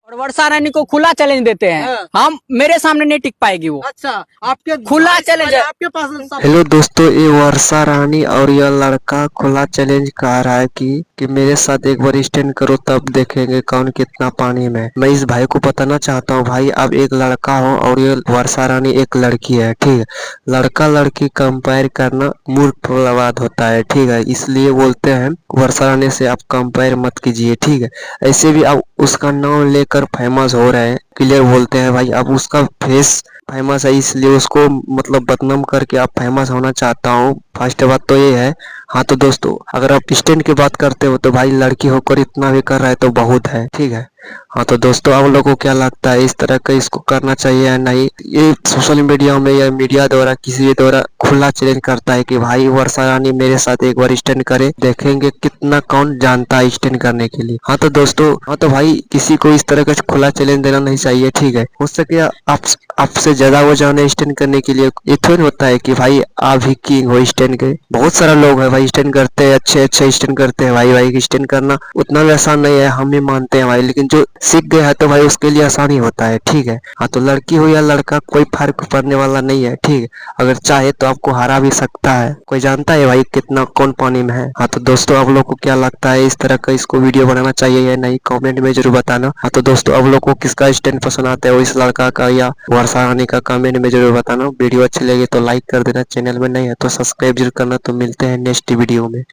और वर्षा रानी को खुला चैलेंज देते हैं। हम मेरे सामने नहीं टिक पाएगी वो। अच्छा, आपके खुला चैलेंज है। आपके पास सब। हेलो दोस्तों, ये वर्षा रानी और यह लड़का खुला चैलेंज कह रहा है कि मेरे साथ एक बार स्टैंड करो, तब देखेंगे कौन कितना पानी में। मैं इस भाई को बताना चाहता हूँ, भाई अब एक लड़का हो और ये वर्षा रानी एक लड़की है, ठीक है। लड़का लड़की कंपेयर करना मूर्खवाद होता है, ठीक है। इसलिए बोलते हैं वर्षा रानी से आप कंपेयर मत कीजिए, ठीक है। ऐसे भी आप उसका नाम लेकर फेमस हो रहे हैं, क्लियर बोलते हैं भाई। अब उसका फेस फेमस है, इसलिए उसको मतलब बदनाम करके आप फेमस होना चाहता हूँ। फर्स्ट बात तो ये है। हाँ तो दोस्तों, अगर आप स्टैंड की बात करते हो तो भाई लड़की होकर इतना भी कर रहा है तो बहुत है, ठीक है। हाँ तो दोस्तों, आप लोगों को क्या लगता है, इस तरह का इसको करना चाहिए या नहीं? ये सोशल मीडिया में या मीडिया द्वारा किसी भी द्वारा खुला चैलेंज करता है कि भाई वर्षा रानी मेरे साथ एक बार स्टैंड करे, देखेंगे कितना कौन जानता है स्टैंड करने के लिए। हाँ तो दोस्तों, हाँ तो भाई किसी को इस तरह का खुला चैलेंज देना नहीं चाहिए, ठीक है। हो सके आपसे ज्यादा वो जाने स्टैंड करने के लिए। ये थोड़ी होता है कि भाई आप ही किंग हो स्टैंड के। बहुत सारा लोग है भाई स्टैंड करते हैं, अच्छे अच्छे स्टैंड करते हैं भाई। भाई स्टैंड करना उतना भी आसान नहीं है, हम भी मानते हैं भाई, लेकिन जो सीख गया है तो भाई उसके लिए आसान ही होता है, ठीक है। हाँ तो लड़की हो या लड़का, कोई फर्क पड़ने वाला नहीं है, ठीक है। अगर चाहे तो आपको हरा भी सकता है, कोई जानता है भाई कितना कौन पानी में है। हाँ तो दोस्तों, आप लोग को क्या लगता है, इस तरह का इसको वीडियो बनाना चाहिए या नहीं, कमेंट में जरूर बताना। हाँ तो दोस्तों, आप लोग को किसका स्टैंड पसंद आता है, वो इस लड़का का या वर्षा रानी का, कमेंट में जरूर बताना। वीडियो अच्छी लगी तो लाइक कर देना, चैनल में नहीं है तो सब्सक्राइब जरूर करना। तो मिलते हैं नेक्स्ट वीडियो में।